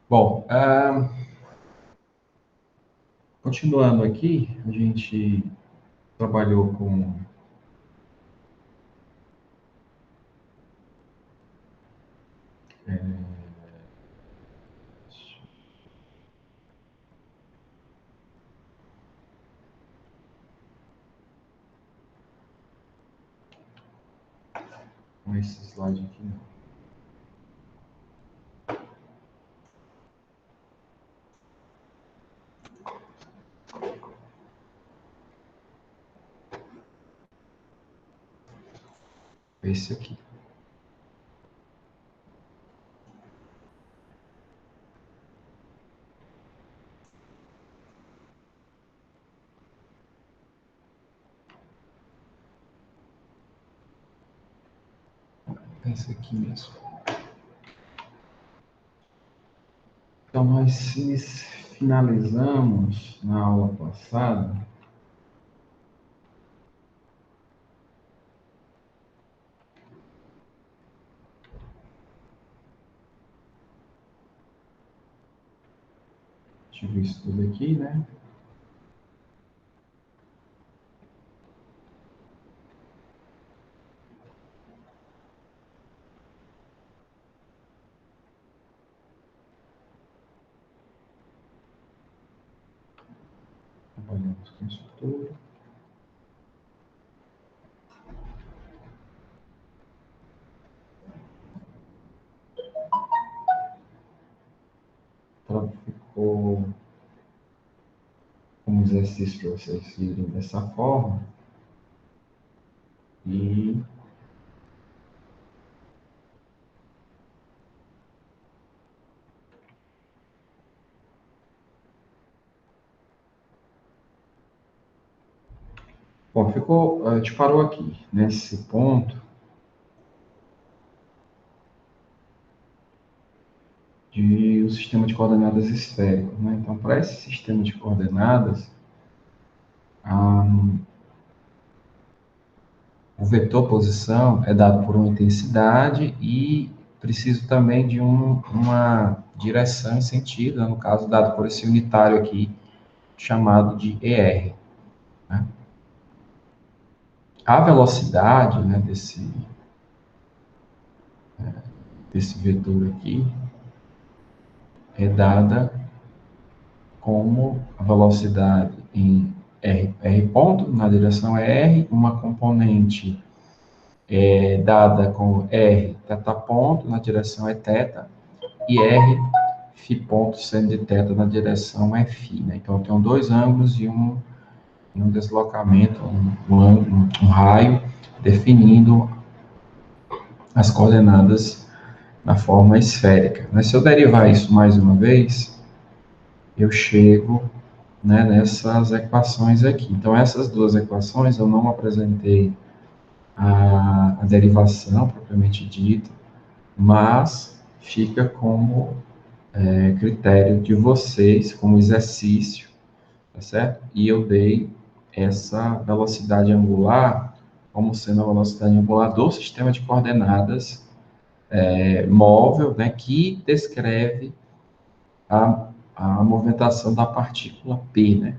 Bom, continuando aqui, a gente trabalhou com esse slide aqui, não. Esse aqui. Esse aqui mesmo. Então, nós finalizamos na aula passada tive isso tudo aqui, né? Trabalhamos com isso tudo. Então, ficou como exercício para vocês irem dessa forma. E bom, ficou, a gente parou aqui, nesse ponto de o sistema de coordenadas esférico, né? Então, para esse sistema de coordenadas, o vetor posição é dado por uma intensidade e preciso também de uma direção e sentido, né? No caso, dado por esse unitário aqui, chamado de ER. Né? A velocidade, né, desse vetor aqui é dada como a velocidade em R ponto, na direção R, uma componente dada com R teta ponto, na direção é teta, e R φ ponto seno de teta na direção é φ. Né? Então, eu tenho dois ângulos e um deslocamento, um raio, definindo as coordenadas na forma esférica. Mas se eu derivar isso mais uma vez, eu chego, né, nessas equações aqui. Então, essas duas equações eu não apresentei a derivação propriamente dita, mas fica como critério de vocês, como exercício, tá certo? E eu dei essa velocidade angular como sendo a velocidade angular do sistema de coordenadas móvel, né, que descreve a movimentação da partícula P, né?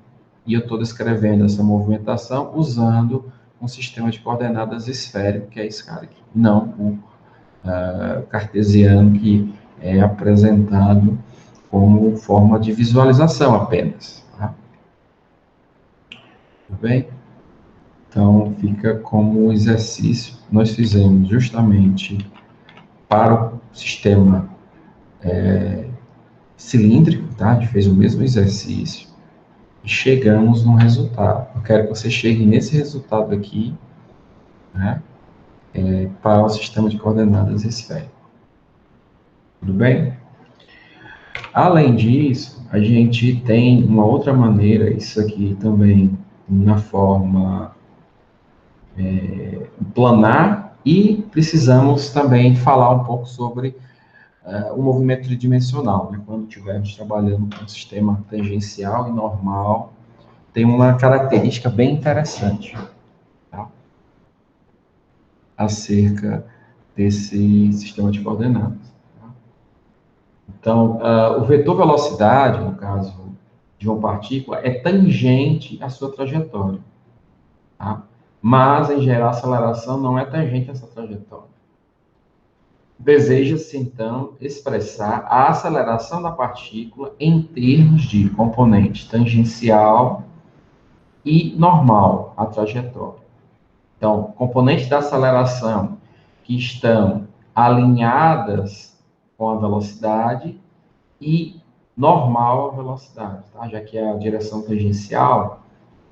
E eu estou descrevendo essa movimentação usando um sistema de coordenadas esférico, que é esse cara aqui, não o cartesiano que é apresentado como forma de visualização apenas. Tá? Tudo bem? Então, fica como exercício. Nós fizemos justamente para o sistema cilíndrico, tá? A gente fez o mesmo exercício e chegamos no resultado. Eu quero que você chegue nesse resultado aqui, né? Para o sistema de coordenadas esférico. Tudo bem? Além disso, a gente tem uma outra maneira, isso aqui também na forma planar, e precisamos também falar um pouco sobre o movimento tridimensional, né? Quando estivermos trabalhando com um sistema tangencial e normal, tem uma característica bem interessante, tá? Acerca desse sistema de coordenadas. Tá? Então, o vetor velocidade, no caso de uma partícula, é tangente à sua trajetória. Tá? Mas, em geral, a aceleração não é tangente a essa trajetória. Deseja-se, então, expressar a aceleração da partícula em termos de componente tangencial e normal à trajetória. Então, componentes da aceleração que estão alinhadas com a velocidade e normal à velocidade, tá? Já que a direção tangencial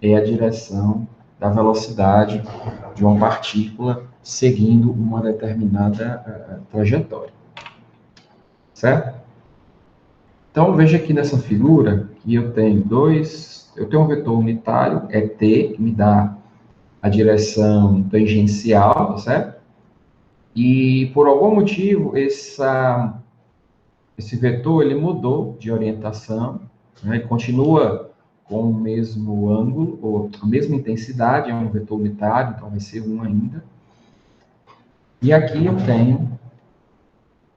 é a direção da velocidade de uma partícula seguindo uma determinada trajetória, certo? Então, veja aqui nessa figura que eu tenho um vetor unitário, ET, que me dá a direção tangencial, tá certo? E, por algum motivo, esse vetor ele mudou de orientação, né? Ele continua com o mesmo ângulo, ou a mesma intensidade, é um vetor unitário, então vai ser 1 ainda. E aqui eu tenho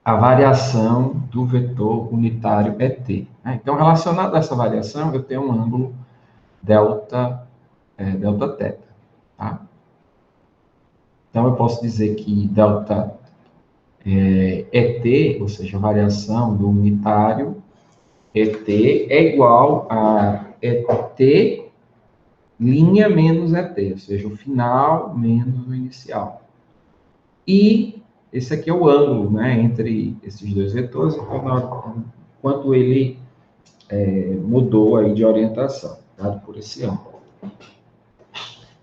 a variação do vetor unitário ET. Né? Então, relacionado a essa variação, eu tenho um ângulo delta θ. Tá? Então, eu posso dizer que delta ET, ou seja, a variação do unitário ET, é igual a ET linha menos ET, ou seja, o final menos o inicial. E esse aqui é o ângulo, né, entre esses dois vetores, então, quanto ele mudou aí de orientação, dado por esse ângulo.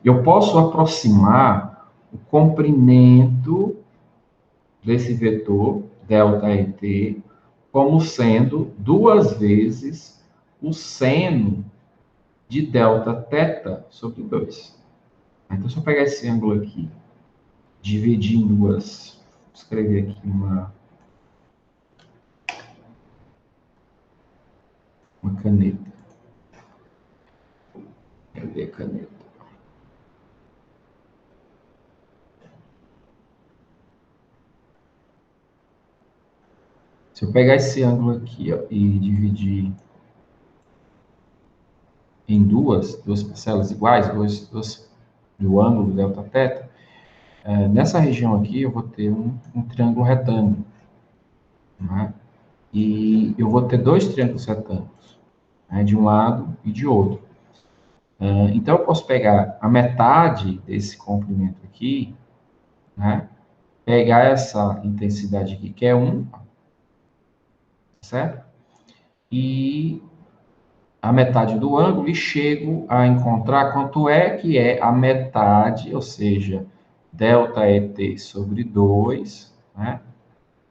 Eu posso aproximar o comprimento desse vetor, ΔEt, como sendo 2 vezes o seno de Δθ sobre 2. Então, se eu pegar esse ângulo aqui, dividir em duas, vou escrever aqui uma caneta. Cadê a caneta? Se eu pegar esse ângulo aqui, ó, e dividir em duas parcelas iguais, do ângulo Δθ, nessa região aqui eu vou ter um triângulo retângulo. Né? E eu vou ter 2 triângulos retângulos, né, de um lado e de outro. Então, eu posso pegar a metade desse comprimento aqui, né, pegar essa intensidade aqui, que é 1, certo? E a metade do ângulo, e chego a encontrar quanto é que é a metade, ou seja, ΔEt sobre 2, né,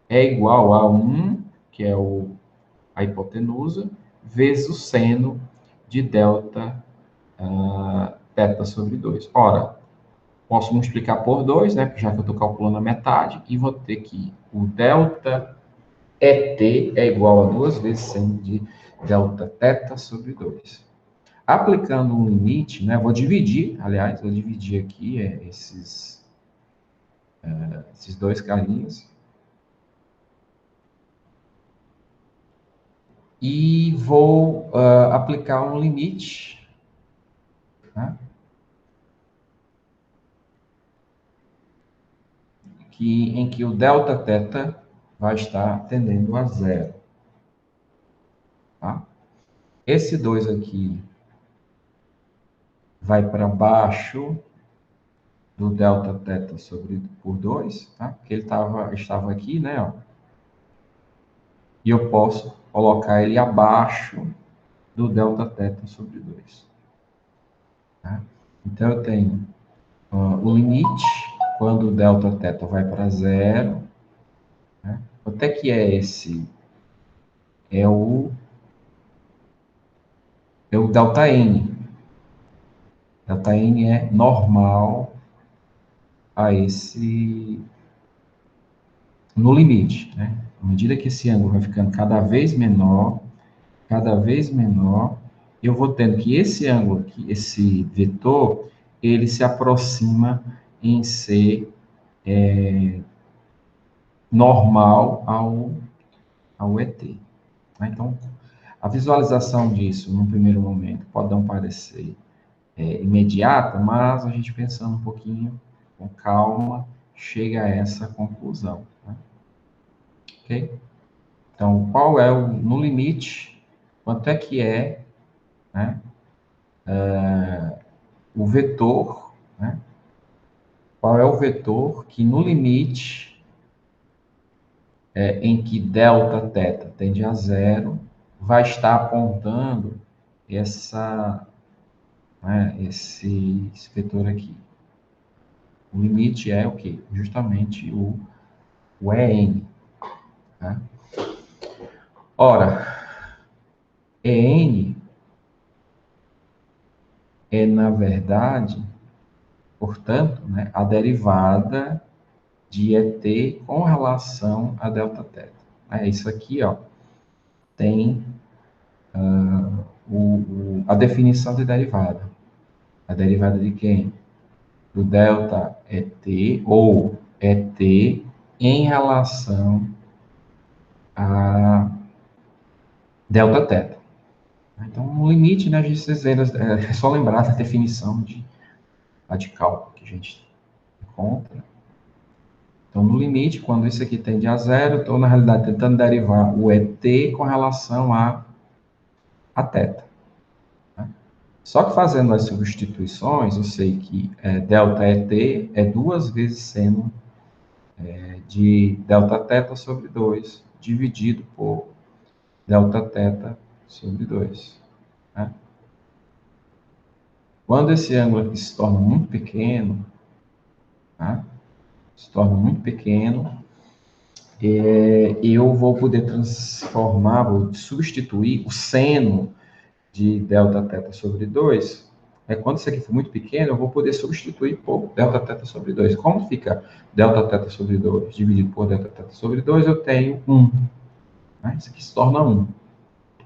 é igual a 1, que é a hipotenusa, vezes o seno de Δθ sobre 2. Ora, posso multiplicar por 2, né, já que eu estou calculando a metade, e vou ter que o ΔEt é igual a 2 vezes seno de Δθ sobre 2. Aplicando um limite, né, vou dividir aqui esses dois carinhos, e vou aplicar um limite, né, em que o Δθ vai estar tendendo a zero. Tá? Esse 2 aqui vai para baixo do Δθ por 2, tá? Porque ele estava aqui, né? Ó, e eu posso colocar ele abaixo do Δθ sobre 2. Tá? Então, eu tenho o limite, quando o Δθ vai para zero. Né? Quanto é que é esse? É o ΔN. ΔN é normal a esse no limite, né? À medida que esse ângulo vai ficando cada vez menor, eu vou tendo que esse ângulo aqui, esse vetor, ele se aproxima em ser normal ao ET. Então, a visualização disso, num primeiro momento, pode não parecer imediata, mas a gente pensando um pouquinho, com calma, chega a essa conclusão. Né? Ok? Então, qual é no limite, quanto é que é, né, o vetor, né? Qual é o vetor que no limite em que delta θ tende a zero, vai estar apontando esse vetor aqui. O limite é o quê? Justamente o EN. Tá? Ora, EN é, na verdade, portanto, né, a derivada de ET com relação a Δθ. Isso aqui, ó, tem a definição de derivada. A derivada de quem? Do delta ET, ou ET em relação a Δθ. Então, no limite, né, a gente é só lembrar da definição de cálculo que a gente encontra. Então, no limite, quando isso aqui tende a zero, estou, na realidade, tentando derivar o ET com relação a θ. Né? Só que fazendo as substituições, eu sei que delta ET é 2 vezes seno de Δθ sobre 2, dividido por Δθ sobre 2. Né? Quando esse ângulo aqui se torna muito pequeno, né? Se torna muito pequeno, eu vou poder transformar, vou substituir o seno de Δθ sobre 2. Quando isso aqui for muito pequeno, eu vou poder substituir por Δθ sobre 2. Como fica Δθ sobre 2 dividido por Δθ sobre 2, eu tenho 1. Né? Isso aqui se torna 1.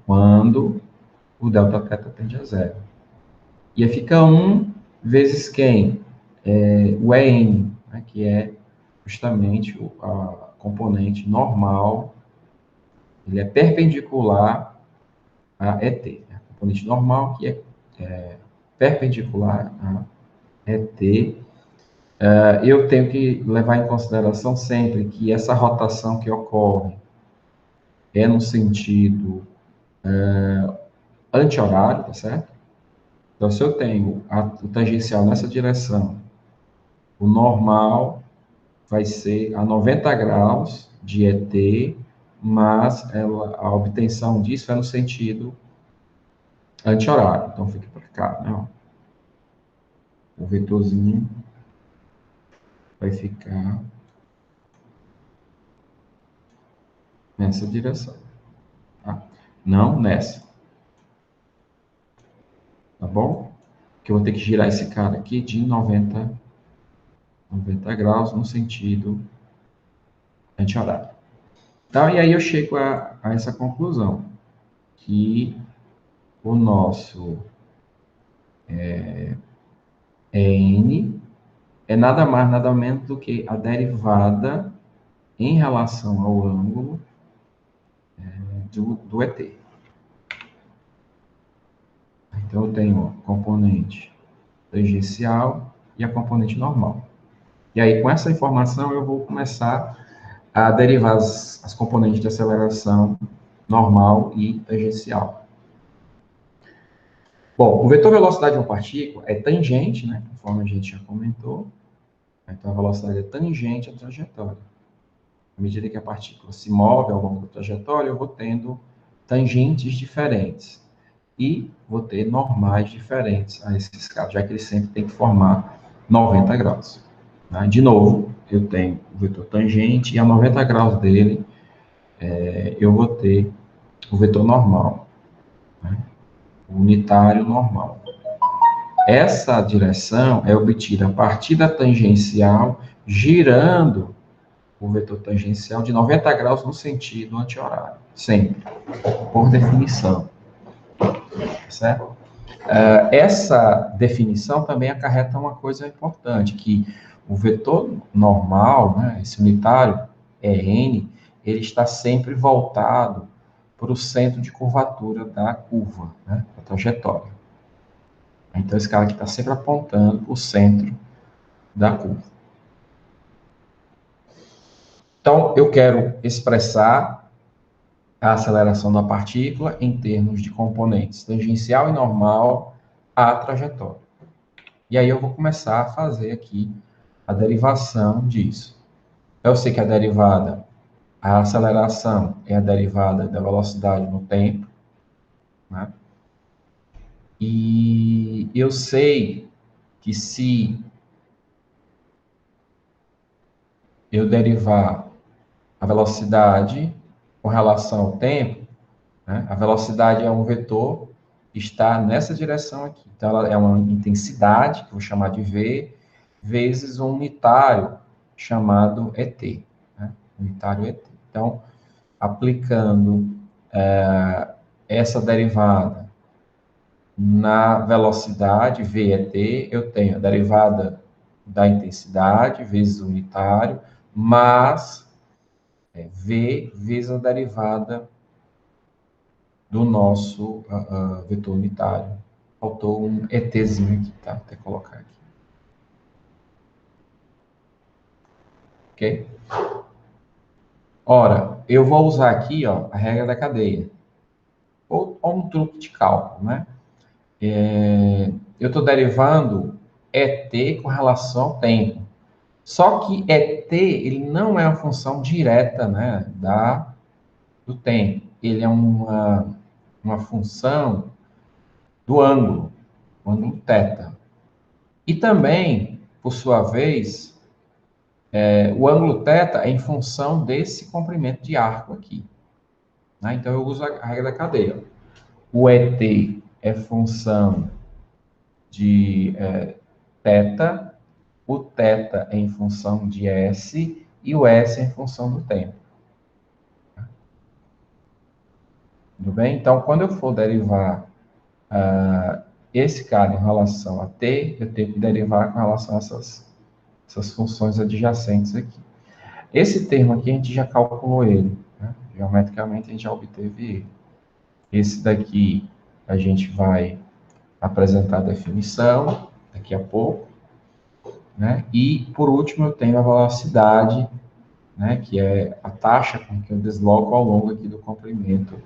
Quando o Δθ tende a zero. E aí fica 1 vezes quem? O EN, né? Que é justamente a componente normal, ele é perpendicular a ET. A componente normal que é perpendicular a ET. Eu tenho que levar em consideração sempre que essa rotação que ocorre é no sentido anti-horário, tá certo? Então, se eu tenho o tangencial nessa direção, o normal vai ser a 90 graus de ET, mas a obtenção disso é no sentido anti-horário. Então, fica para cá, né? O vetorzinho vai ficar nessa direção. Tá? Não nessa. Tá bom? Que eu vou ter que girar esse cara aqui de 90 graus no sentido anti-horário. Então, e aí eu chego a essa conclusão, que o nosso N é nada mais, nada menos do que a derivada em relação ao ângulo do ET. Então, eu tenho a componente tangencial e a componente normal. E aí, com essa informação, eu vou começar a derivar as componentes de aceleração normal e tangencial. Bom, o vetor velocidade de uma partícula é tangente, né, conforme a gente já comentou. Então, a velocidade é tangente à trajetória. À medida que a partícula se move ao longo da trajetória, eu vou tendo tangentes diferentes. E vou ter normais diferentes a esses casos, já que ele sempre tem que formar 90 graus. Né? De novo, eu tenho o vetor tangente e a 90 graus dele, eu vou ter o vetor normal, né? O unitário normal. Essa direção é obtida a partir da tangencial, girando o vetor tangencial de 90 graus no sentido anti-horário, sempre, por definição. Certo? Essa definição também acarreta uma coisa importante, que o vetor normal, né, esse unitário, EN, ele está sempre voltado para o centro de curvatura da curva, né, da trajetória. Então, esse cara aqui está sempre apontando para o centro da curva. Então, eu quero expressar a aceleração da partícula em termos de componentes tangencial e normal à trajetória. E aí eu vou começar a fazer aqui a derivação disso. Eu sei que a aceleração é a derivada da velocidade no tempo, né? E eu sei que se eu derivar a velocidade com relação ao tempo, né? A velocidade é um vetor que está nessa direção aqui. Então, ela é uma intensidade, que eu vou chamar de V, vezes um unitário chamado ET. Né? Unitário ET. Então, aplicando essa derivada na velocidade, VET, eu tenho a derivada da intensidade vezes o unitário, mais V vezes a derivada do nosso vetor unitário. Faltou um ETzinho aqui, tá? Vou até colocar aqui. Ok? Ora, eu vou usar aqui, ó, a regra da cadeia. Ou um truque de cálculo, né? Eu estou derivando ET com relação ao tempo. Só que ET, ele não é uma função direta, né, do tempo. Ele é uma função do ângulo, o ângulo θ. E também, por sua vez, o ângulo θ é em função desse comprimento de arco aqui. Né? Então, eu uso a regra da cadeia. O ET é função de θ, o θ é em função de S e o S é em função do tempo. Tudo bem? Então, quando eu for derivar esse cara em relação a t, eu tenho que derivar com relação a essas funções adjacentes aqui. Esse termo aqui a gente já calculou ele, né? Geometricamente a gente já obteve ele. Esse daqui a gente vai apresentar a definição daqui a pouco, né? E por último eu tenho a velocidade, né? Que é a taxa com que eu desloco ao longo aqui do comprimento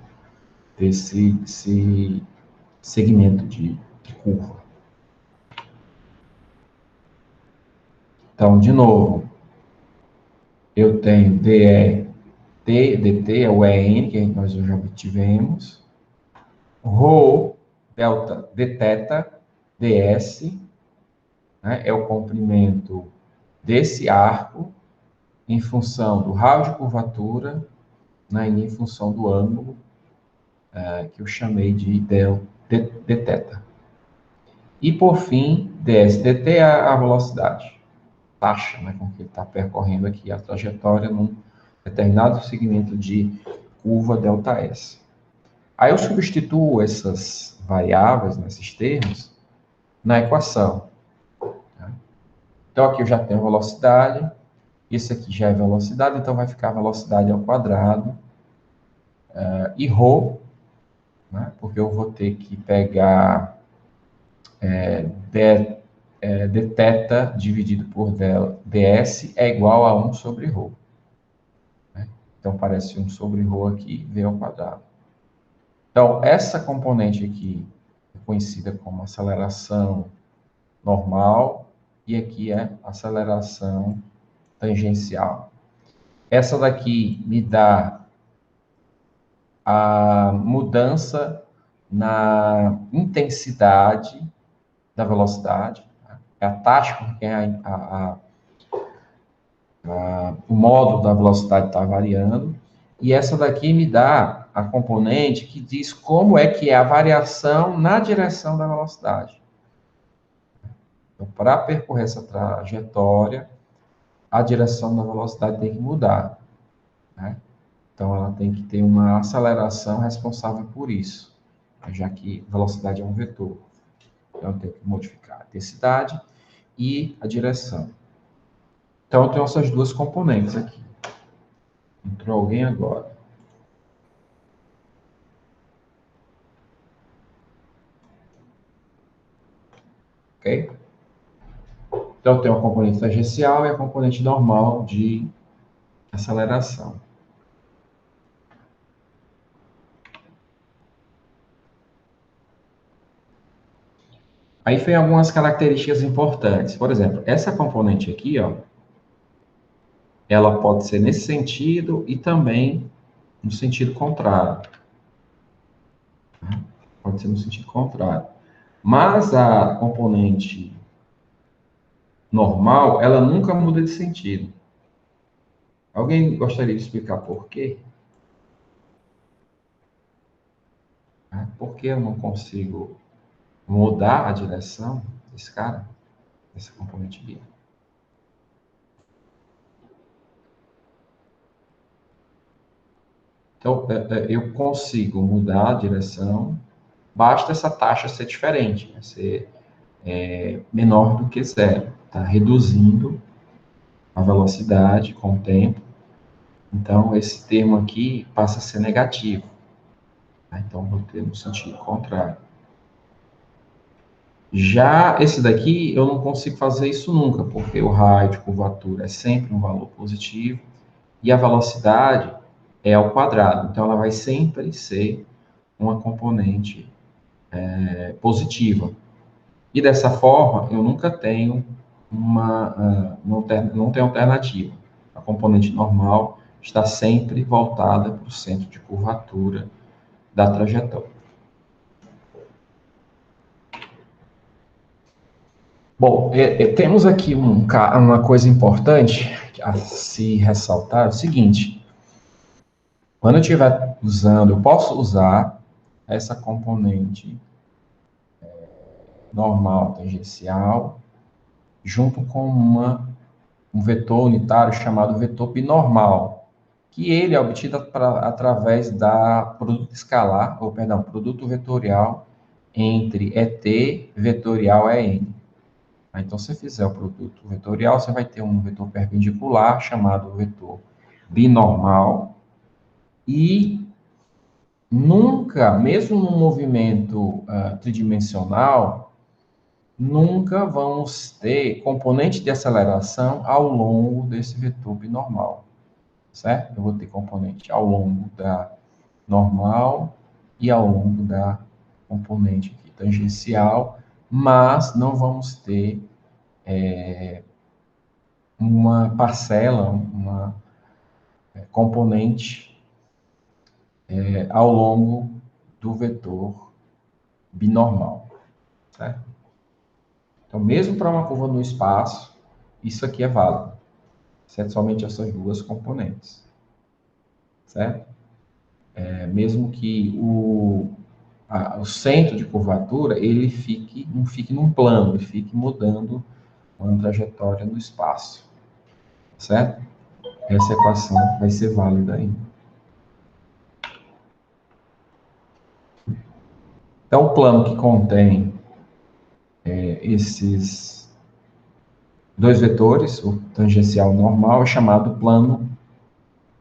desse segmento de curva. Então, de novo, eu tenho dE, dt é o EN, que nós já obtivemos, ρ, delta dθ, ds, né, é o comprimento desse arco em função do raio de curvatura, né, e em função do ângulo que eu chamei de dθ. E, por fim, ds, dt é a velocidade, taxa, né, com que ele está percorrendo aqui a trajetória num determinado segmento de curva ΔS. Aí eu substituo essas variáveis, nesses termos, na equação. Tá? Então, aqui eu já tenho velocidade, isso aqui já é velocidade, então vai ficar velocidade ao quadrado, e ρ, né, porque eu vou ter que pegar dθ dividido por ds é igual a 1 sobre ρ. Né? Então, parece 1 sobre ρ aqui, v ao quadrado. Então, essa componente aqui é conhecida como aceleração normal, e aqui é aceleração tangencial. Essa daqui me dá a mudança na intensidade da velocidade, tá? É a taxa com que o módulo da velocidade está variando, e essa daqui me dá a componente que diz como é que é a variação na direção da velocidade. Então, para percorrer essa trajetória, a direção da velocidade tem que mudar, né? Então, ela tem que ter uma aceleração responsável por isso, já que velocidade é um vetor. Então, eu tenho que modificar a intensidade e a direção. Então, eu tenho essas duas componentes aqui. Entrou alguém agora. Ok? Então, tem a componente tangencial e a componente normal de aceleração. Aí vem algumas características importantes. Por exemplo, essa componente aqui, ó, ela pode ser nesse sentido e também no sentido contrário. Pode ser no sentido contrário. Mas a componente normal, ela nunca muda de sentido. Alguém gostaria de explicar por quê? Por que eu não consigo mudar a direção desse cara, dessa componente guia? Então, eu consigo mudar a direção, basta essa taxa ser diferente, né? Ser menor do que zero. Está reduzindo a velocidade com o tempo. Então, esse termo aqui passa a ser negativo. Tá? Então, vou ter no sentido contrário. Já esse daqui, eu não consigo fazer isso nunca, porque o raio de curvatura é sempre um valor positivo e a velocidade é ao quadrado. Então, ela vai sempre ser uma componente positiva. E dessa forma, eu nunca tenho não tenho alternativa. A componente normal está sempre voltada para o centro de curvatura da trajetória. Bom, temos aqui uma coisa importante a se ressaltar, é o seguinte, quando eu estiver usando, eu posso usar essa componente normal tangencial junto com um vetor unitário chamado vetor binormal, que ele é obtido através da produto escalar, ou perdão, produto vetorial entre ET vetorial EN. Então, se você fizer o produto vetorial, você vai ter um vetor perpendicular chamado vetor binormal e nunca, mesmo no movimento tridimensional, nunca vamos ter componente de aceleração ao longo desse vetor binormal, certo? Eu vou ter componente ao longo da normal e ao longo da componente aqui, tangencial, mas não vamos ter uma parcela, uma componente ao longo do vetor binormal, certo? Então, mesmo para uma curva no espaço, isso aqui é válido, certo? Somente essas duas componentes, certo? Mesmo que o centro de curvatura, ele não fique num plano, ele fique mudando uma trajetória no espaço, certo? Essa equação vai ser válida ainda. Então, o plano que contém esses dois vetores, o tangencial normal, é chamado plano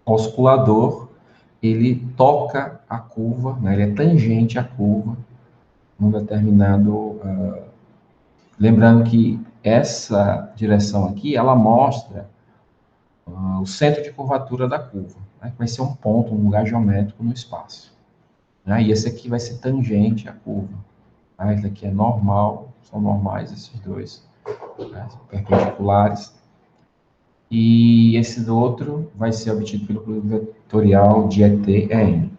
osculador. Ele toca a curva, né, ele é tangente à curva, num determinado... lembrando que essa direção aqui, ela mostra o centro de curvatura da curva, né, que vai ser um ponto, um lugar geométrico no espaço. Né, e esse aqui vai ser tangente à curva. Tá? Esse aqui é normal, são normais esses dois, né, perpendiculares. E esse do outro vai ser obtido pelo produto vetorial de ET EN.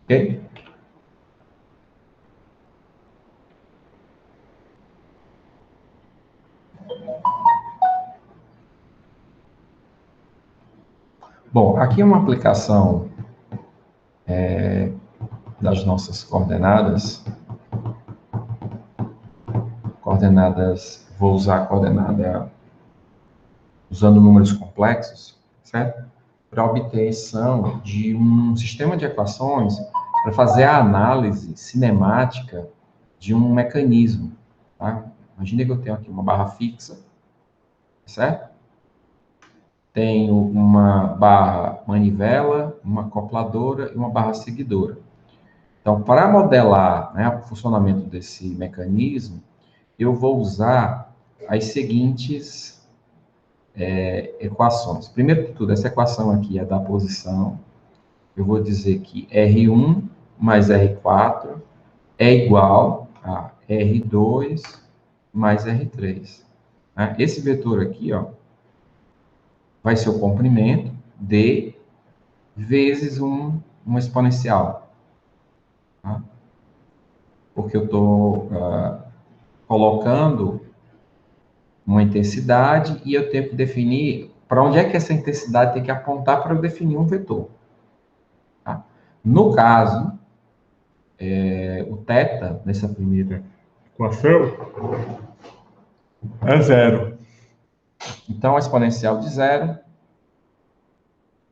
Ok? Bom, aqui é uma aplicação das nossas coordenadas, vou usar a coordenada usando números complexos, certo? Para obtenção de um sistema de equações para fazer a análise cinemática de um mecanismo, tá? Imagina que eu tenho aqui uma barra fixa, certo? Tenho uma barra manivela, uma acopladora e uma barra seguidora. Então, para modelar, né, o funcionamento desse mecanismo, eu vou usar as seguintes equações. Primeiro de tudo, essa equação aqui é da posição. Eu vou dizer que R1 mais R4 é igual a R2 mais R3. Né? Esse vetor aqui, ó, vai ser o comprimento D vezes uma exponencial. Tá? Porque eu estou colocando uma intensidade e eu tenho que definir para onde é que essa intensidade tem que apontar para eu definir um vetor. Tá? No caso, o θ, nessa primeira equação, é zero. Então, a exponencial de zero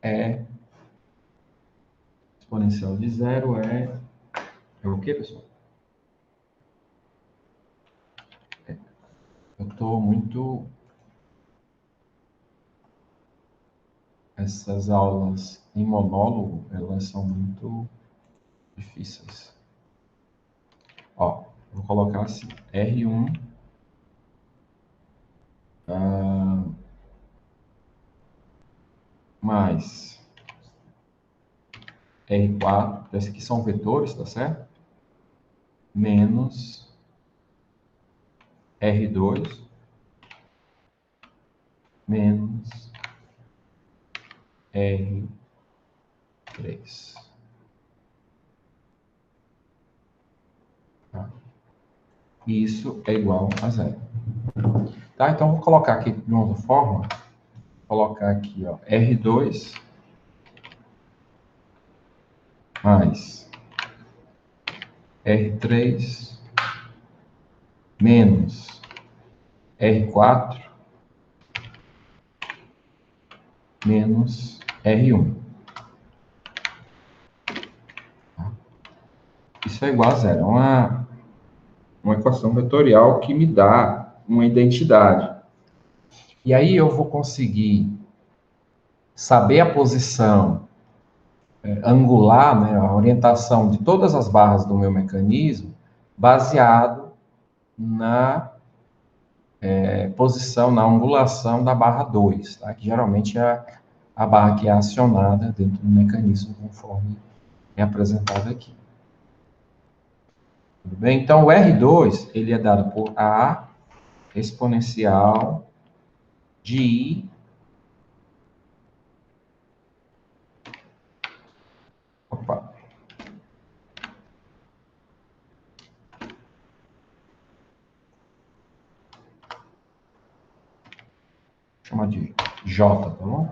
é... Exponencial de zero é o quê, pessoal? Eu estou muito... Essas aulas em monólogo, elas são muito difíceis. Ó, vou colocar assim, R1 mais R4, esses aqui são vetores, tá certo? Menos R2 menos R3. Tá? Isso é igual a zero. Tá? Então, vou colocar aqui de uma outra forma. Vou colocar aqui, ó, R2 mais R3 menos R4 menos R1. Tá? Isso é igual a zero. É uma equação vetorial que me dá uma identidade. E aí eu vou conseguir saber a posição angular, né, a orientação de todas as barras do meu mecanismo, baseado na posição, na angulação da barra 2, tá? Que geralmente é a barra que é acionada dentro do mecanismo, conforme é apresentado aqui. Tudo bem? Então, o R2, ele é dado por A exponencial de I. Opa. Chama de J, tá bom?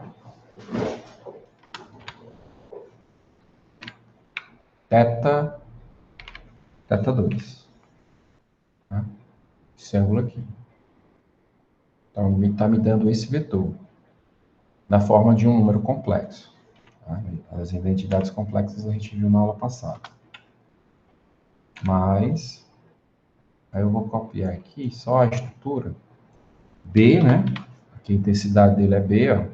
Θ 2. Tá? Esse ângulo aqui. Então, ele está me dando esse vetor, na forma de um número complexo. Tá? As identidades complexas a gente viu na aula passada. Mas, aí eu vou copiar aqui só a estrutura. B, né? Aqui a intensidade dele é B, ó.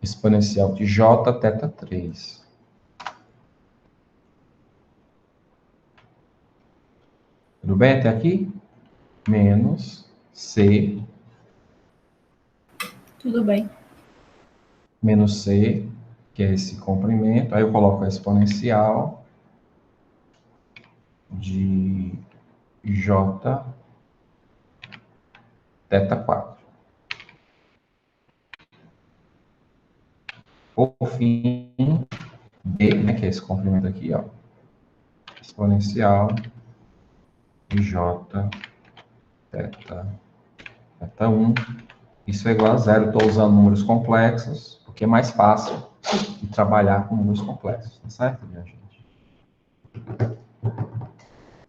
Exponencial de J θ 3. Tudo bem até aqui? Menos C. Tudo bem. Menos C, que é esse comprimento. Aí eu coloco a exponencial de J θ 4. Por fim, D, né, que é esse comprimento aqui, ó. Exponencial de J θ 1. Isso é igual a zero. Estou usando números complexos, porque é mais fácil de trabalhar com números complexos, tá certo, minha gente?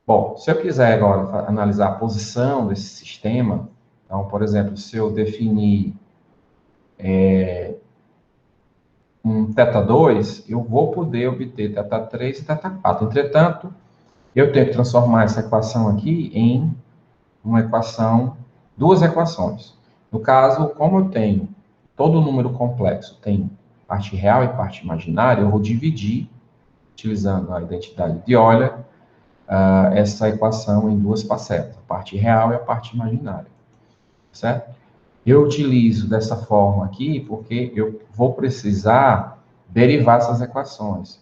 Bom, se eu quiser agora analisar a posição desse sistema, então, por exemplo, se eu definir um θ2, eu vou poder obter θ3 e θ4. Entretanto, eu tenho que transformar essa equação aqui em uma equação, duas equações. No caso, como eu tenho todo número complexo, tem parte real e parte imaginária, eu vou dividir, utilizando a identidade de Euler, essa equação em duas facetas, a parte real e a parte imaginária, certo? Eu utilizo dessa forma aqui porque eu vou precisar derivar essas equações,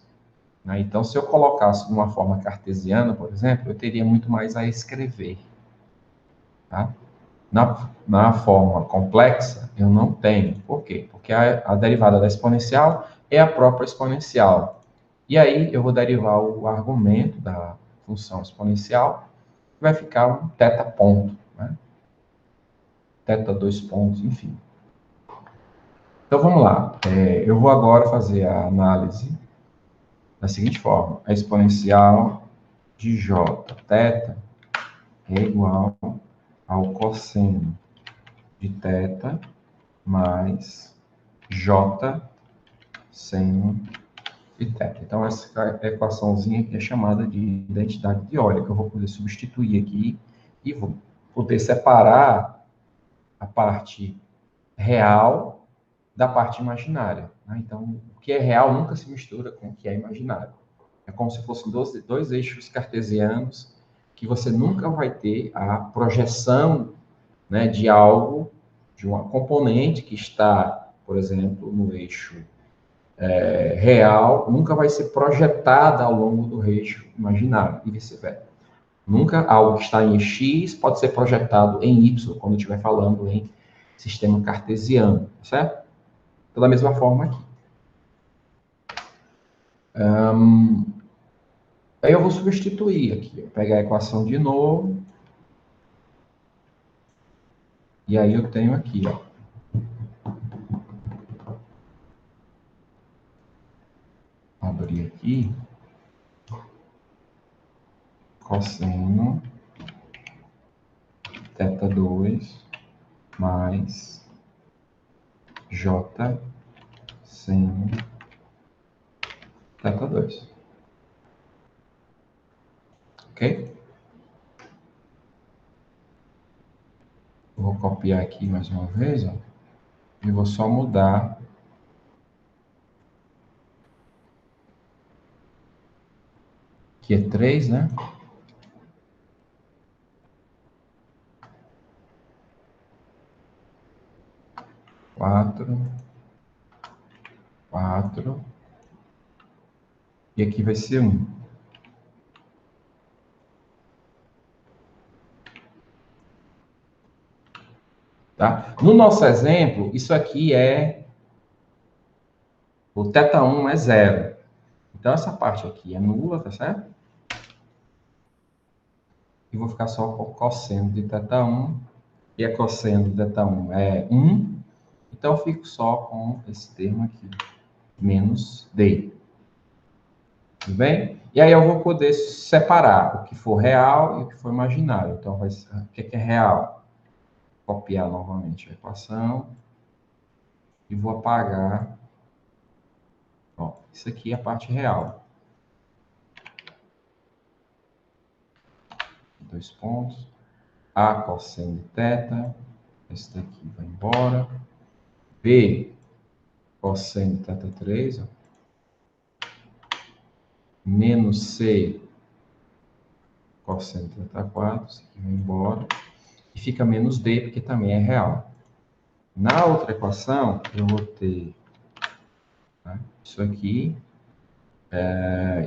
né? Então, se eu colocasse de uma forma cartesiana, por exemplo, eu teria muito mais a escrever, tá? Na forma complexa, eu não tenho. Por quê? Porque a derivada da exponencial é a própria exponencial. E aí, eu vou derivar o argumento da função exponencial, que vai ficar um θ ponto, né? Θ 2 pontos, enfim. Então, vamos lá. Eu vou agora fazer a análise da seguinte forma. A exponencial de j θ é igual ao cosseno de θ mais j seno de θ. Então, essa equaçãozinha aqui é chamada de identidade de Euler, que eu vou poder substituir aqui e vou poder separar a parte real da parte imaginária, né? Então, o que é real nunca se mistura com o que é imaginário. É como se fossem dois eixos cartesianos que você nunca vai ter a projeção, né, de algo, de uma componente que está, por exemplo, no eixo real, nunca vai ser projetada ao longo do eixo imaginário, e vice-versa. Nunca algo que está em x pode ser projetado em y, quando estiver falando em sistema cartesiano, certo? Então, da mesma forma aqui. Aí eu vou substituir aqui, vou pegar a equação de novo, e aí eu tenho aqui, ó, abrir aqui, cosseno θ2 mais j seno θ2. Ok? Vou copiar aqui mais uma vez, ó, e vou só mudar aqui é 3, né? Quatro. E aqui vai ser 1. Tá? No nosso exemplo, isso aqui o θ1 é 0. Então, essa parte aqui é nula, tá certo? E vou ficar só com o cosseno de θ1. E a cosseno de θ1 é 1. Então, eu fico só com esse termo aqui, menos D. Tudo bem? E aí eu vou poder separar o que for real e o que for imaginário. Então, o que é real? Copiar novamente a equação. E vou apagar. Ó, isso aqui é a parte real. 2 pontos. A cosseno de θ. Esse daqui vai embora. B cosseno de θ3. Ó. Menos C cosseno de θ4. Isso aqui vai embora. E fica menos D, porque também é real. Na outra equação, eu vou ter, tá, isso aqui.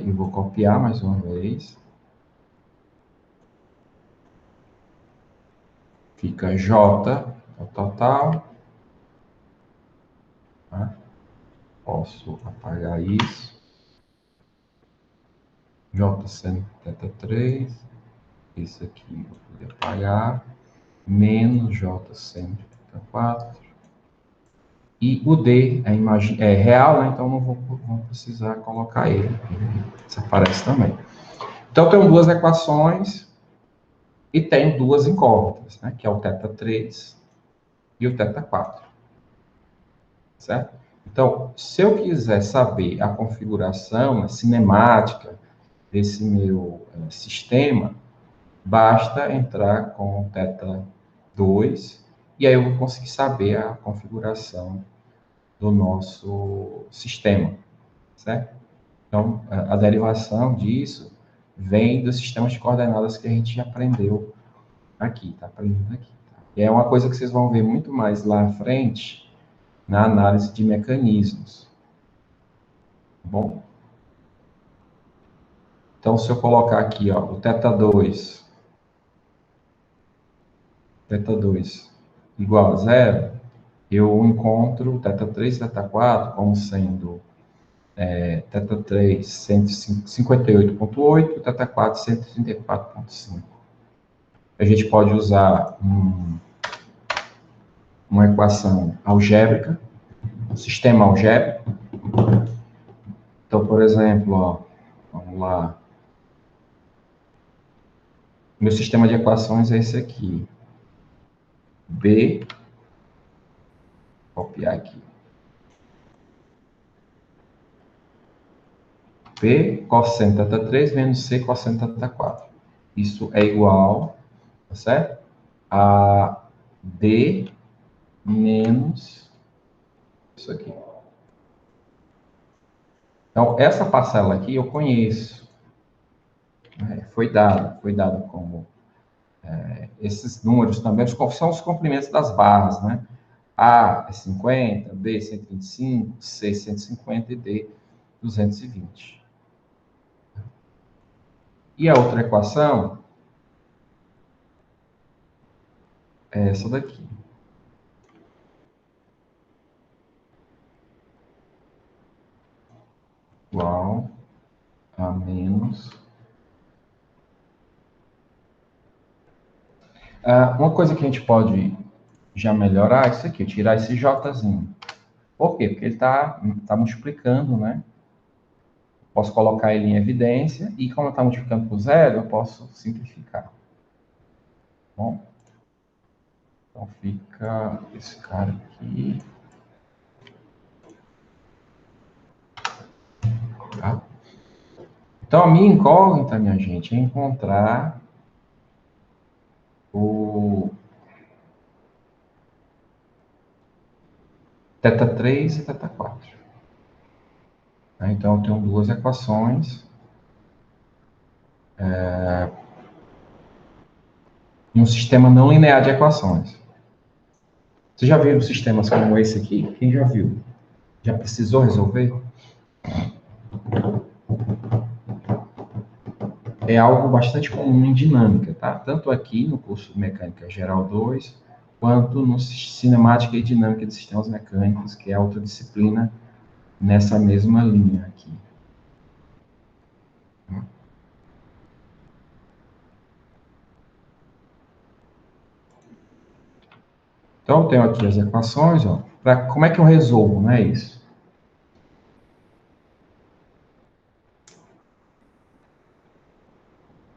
E vou copiar mais uma vez. Fica J, o total. Tá? Posso apagar isso. J seno θ3. Isso aqui eu vou poder apagar. Menos J seno θ4. E o D é real, né? Então não vou precisar colocar ele. Isso aparece também. Então, eu tenho duas equações e tenho duas incógnitas, né? Que é o θ3 e o θ4. Certo? Então, se eu quiser saber a configuração, a cinemática desse meu sistema, basta entrar com θ 2, e aí eu vou conseguir saber a configuração do nosso sistema, certo? Então, a derivação disso vem dos sistemas de coordenadas que a gente já aprendeu aqui, tá aprendendo aqui. Tá? E é uma coisa que vocês vão ver muito mais lá à frente na análise de mecanismos, tá bom? Então, se eu colocar aqui, ó, o θ2 igual a zero, eu encontro o θ3 e θ4 como sendo θ3 158,8, θ4 134,5. A gente pode usar uma equação algébrica, um sistema algébrico. Então, por exemplo, ó, vamos lá. Meu sistema de equações é esse aqui. B, copiar aqui. P cosseno θ3 menos C cosseno θ4. Isso é igual, tá certo? A D menos isso aqui. Então, essa parcela aqui eu conheço. Foi dado como esses números também são os comprimentos das barras, né? A é 50, B 125, C 150 e D 220. E a outra equação é essa daqui. Igual a menos... uma coisa que a gente pode já melhorar é isso aqui, tirar esse Jzinho. Por quê? Porque ele está multiplicando, né? Posso colocar ele em evidência e, como está multiplicando por zero, eu posso simplificar. Bom, então fica esse cara aqui. Tá? Então, a minha incógnita, minha gente, é encontrar o θ3 e θ4. Então, eu tenho duas equações em um sistema não linear de equações. Você já viu sistemas como esse aqui? Quem já viu? Já precisou resolver? É algo bastante comum em dinâmica, tá? Tanto aqui no curso de Mecânica Geral 2, quanto no Cinemática e Dinâmica de Sistemas Mecânicos, que é outra disciplina nessa mesma linha aqui. Então, eu tenho aqui as equações, ó. Como é que eu resolvo, não é isso?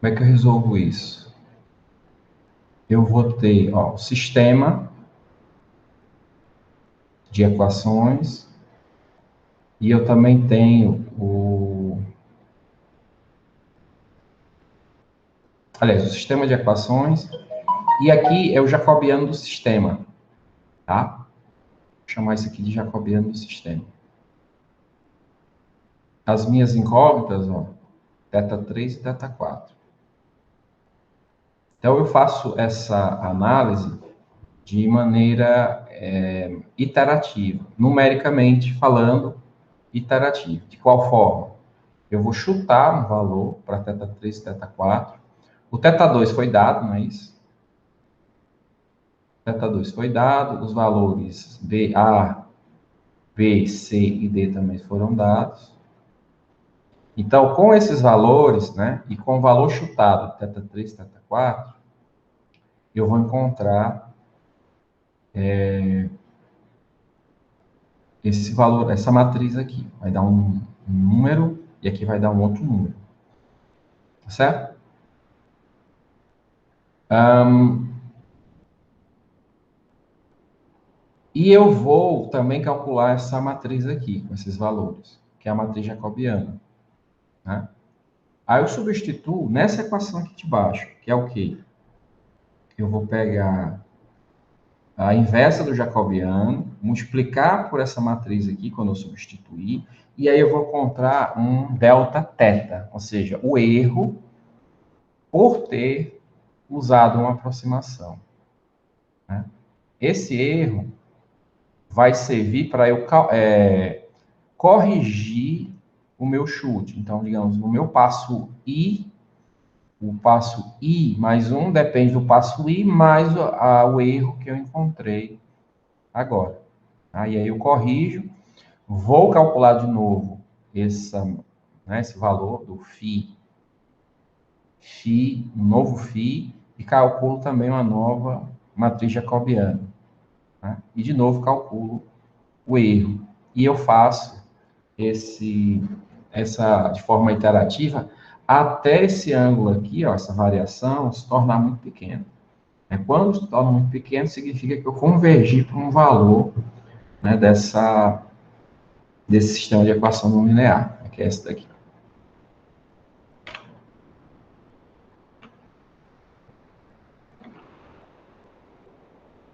Como é que eu resolvo isso? Eu vou ter, ó, o sistema de equações e eu também tenho o sistema de equações e aqui é o jacobiano do sistema, tá? Vou chamar isso aqui de jacobiano do sistema. As minhas incógnitas, ó, θ3 e θ4. Então, eu faço essa análise de maneira iterativa, numericamente falando, iterativa. De qual forma? Eu vou chutar um valor para θ3 e θ4. O θ2 foi dado, não é isso? θ2 foi dado, os valores A, B, C e D também foram dados. Então, com esses valores, né, e com o valor chutado, θ3, θ4, eu vou encontrar esse valor, essa matriz aqui. Vai dar um número e aqui vai dar um outro número. Tá certo? E eu vou também calcular essa matriz aqui, com esses valores, que é a matriz jacobiana. Né? Aí eu substituo nessa equação aqui de baixo, que é o quê? Eu vou pegar a inversa do jacobiano, multiplicar por essa matriz aqui, quando eu substituir, e aí eu vou encontrar um delta θ, ou seja, o erro por ter usado uma aproximação. Né? Esse erro vai servir para eu corrigir o meu chute. Então, digamos, no meu passo I, o passo I mais um depende do passo I mais o erro que eu encontrei agora. Aí eu corrijo, vou calcular de novo esse valor do um novo φ, e calculo também uma nova matriz jacobiana. Né? E de novo calculo o erro. E eu faço essa de forma iterativa até esse ângulo aqui, ó, essa variação, se tornar muito pequeno. Quando se torna muito pequeno, significa que eu convergi para um valor, né, desse sistema de equação não linear, que é esse daqui.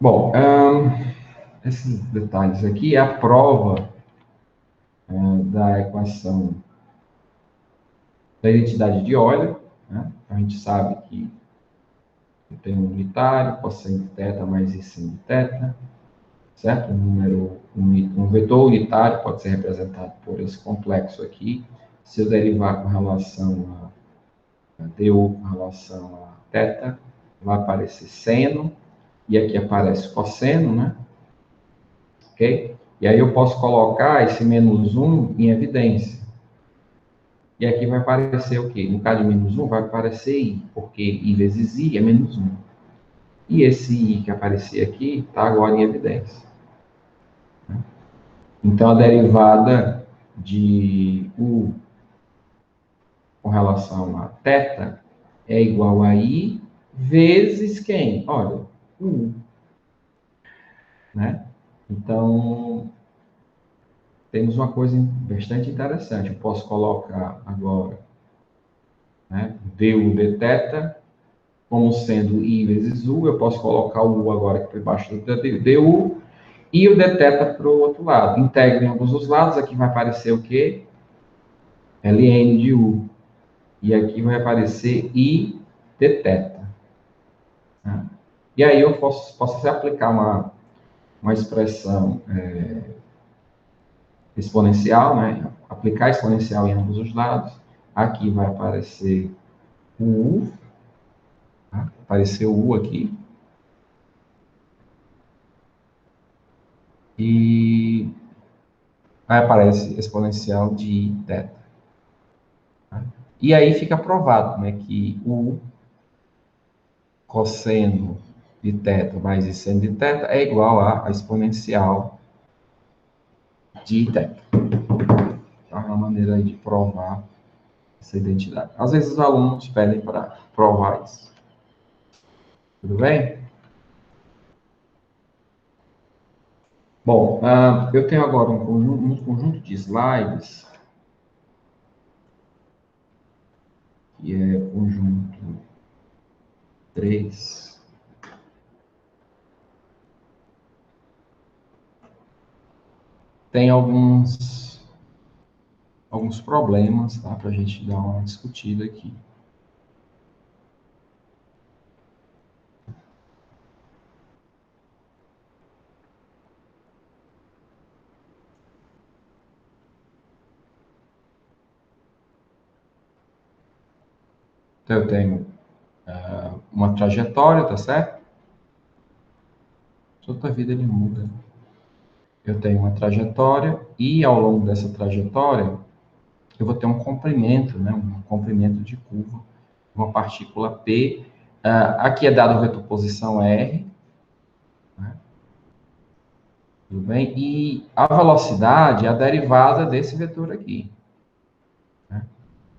Bom, esses detalhes aqui é a prova da equação da identidade de Euler. Né? A gente sabe que eu tenho um unitário, cosseno de θ mais I sin de θ, certo? Um vetor unitário pode ser representado por esse complexo aqui. Se eu derivar com relação a du com relação a θ, vai aparecer seno, e aqui aparece cosseno, né? Ok? E aí eu posso colocar esse menos 1 em evidência. E aqui vai aparecer o quê? No caso de menos 1, vai aparecer I, porque I vezes I é menos 1. E esse I que aparecer aqui está agora em evidência. Então, a derivada de U com relação a θ é igual a I vezes quem? Olha, U. Né? Então, temos uma coisa bastante interessante. Eu posso colocar agora, né, du dθ como sendo I vezes U. Eu posso colocar o U agora aqui por baixo do du e o dθ para o outro lado. Integro em ambos os lados. Aqui vai aparecer o quê? ln de U. E aqui vai aparecer I dθ. Né? E aí eu posso aplicar uma expressão exponencial, né? Aplicar exponencial em ambos os lados. Aqui vai aparecer o U. Tá? Apareceu o U aqui. E aí aparece exponencial de θ. Tá? E aí fica provado, né, que o cosseno de θ mais I seno de θ é igual a exponencial de θ. Então, é uma maneira aí de provar essa identidade. Às vezes os alunos pedem para provar isso. Tudo bem? Bom, eu tenho agora um conjunto de slides, que é conjunto 3. Tem alguns problemas, tá? Para a gente dar uma discutida aqui. Então, eu tenho uma trajetória, tá certo? Toda a vida ele muda. Eu tenho uma trajetória e ao longo dessa trajetória eu vou ter um comprimento, né? Um comprimento de curva, uma partícula P. Aqui é dado o vetor posição R. Né? Tudo bem? E a velocidade é a derivada desse vetor aqui. Né?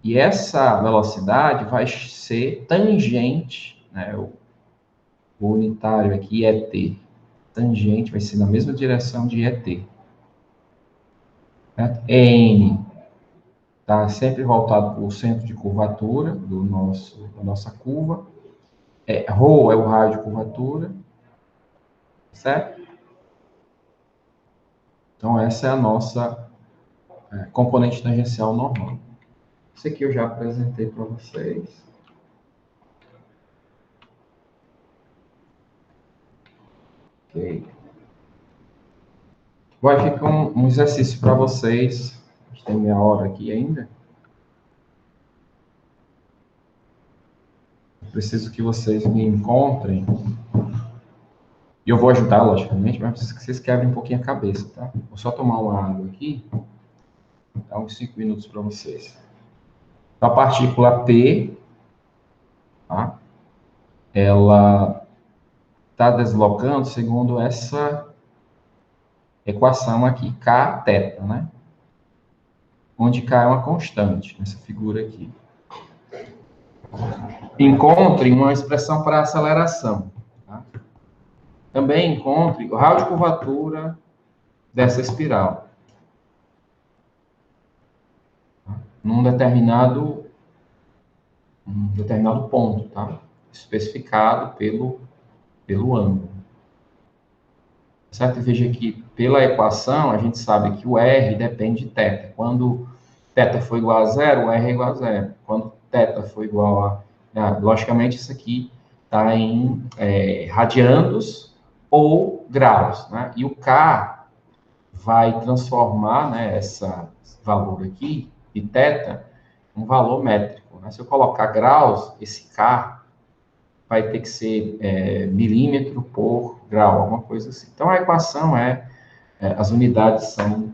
E essa velocidade vai ser tangente, né? O unitário aqui é t. Tangente vai ser na mesma direção de ET. Certo? N está sempre voltado para o centro de curvatura da nossa curva. Rho é o raio de curvatura, certo? Então, essa é a nossa componente tangencial normal. Isso aqui eu já apresentei para vocês. Ok. Vai ficar um exercício para vocês. A gente tem meia hora aqui ainda. Eu preciso que vocês me encontrem. E eu vou ajudar, logicamente, mas preciso que vocês quebrem um pouquinho a cabeça, tá? Vou só tomar uma água aqui. Dá uns 5 minutos para vocês. A partícula P, tá? Ela está deslocando segundo essa equação aqui, K θ, né? Onde K é uma constante, nessa figura aqui. Encontre uma expressão para aceleração. Tá? Também encontre o raio de curvatura dessa espiral. Tá? Num determinado ponto, tá? Especificado pelo ângulo. Certo? Veja que pela equação a gente sabe que o R depende de θ. Quando θ for igual a zero, o R é igual a zero. Quando θ for igual logicamente isso aqui está em radianos ou graus, né? E o K vai transformar, né, esse valor aqui de θ um valor métrico, né? Se eu colocar graus, esse K vai ter que ser milímetro por grau, alguma coisa assim. Então, a equação as unidades são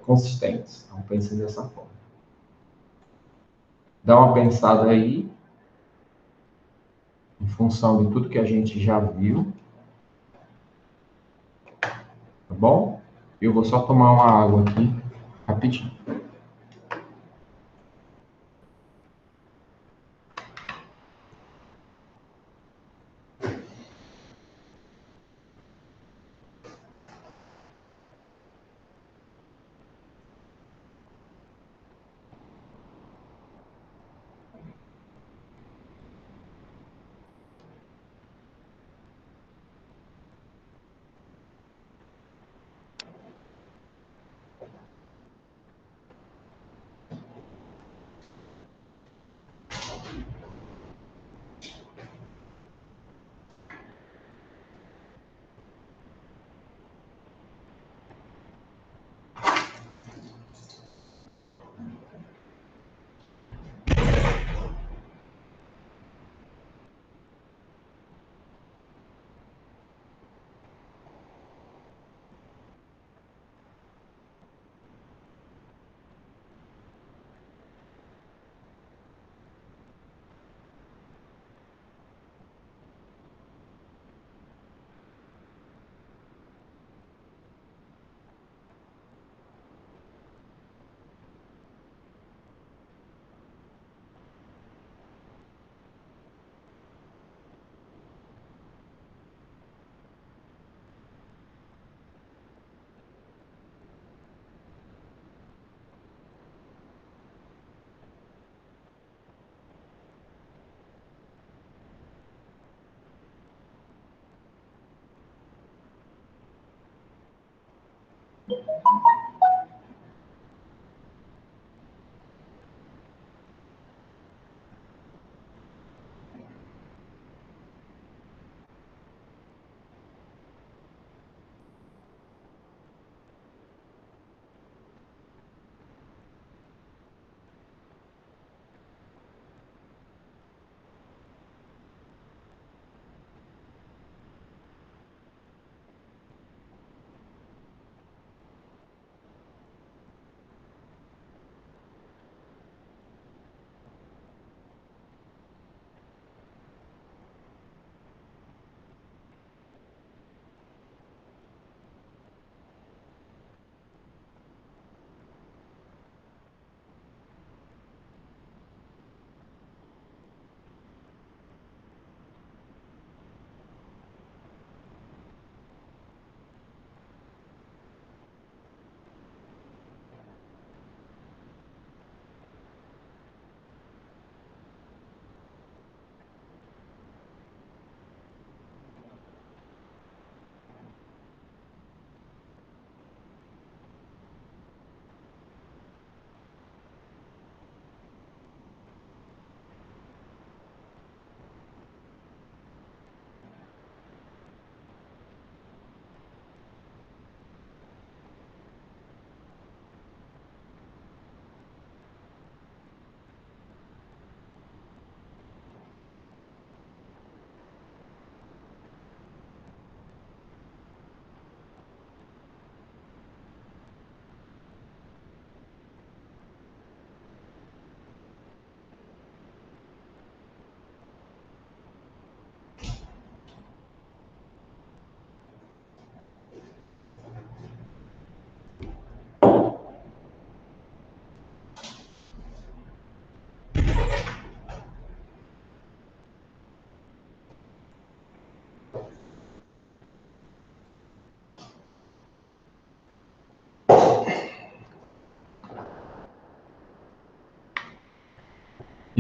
consistentes. Então, pense dessa forma. Dá uma pensada aí, em função de tudo que a gente já viu. Tá bom? Eu vou só tomar uma água aqui, rapidinho.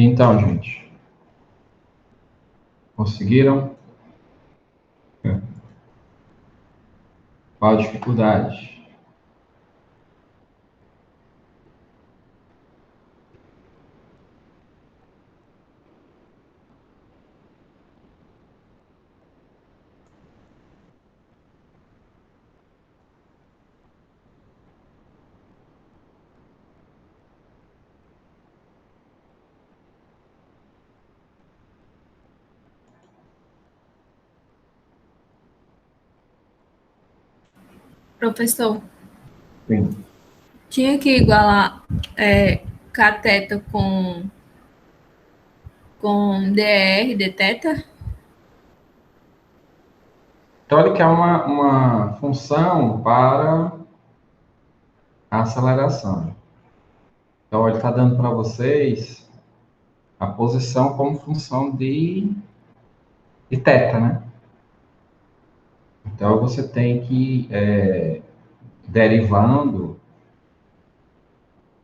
Então, gente, conseguiram? Qual a dificuldade? Professor, Sim. tinha que igualar cateto com DR, dteta? Então, ele quer uma função para a aceleração. Então, ele está dando para vocês a posição como função de θ, né? Então, você tem que derivando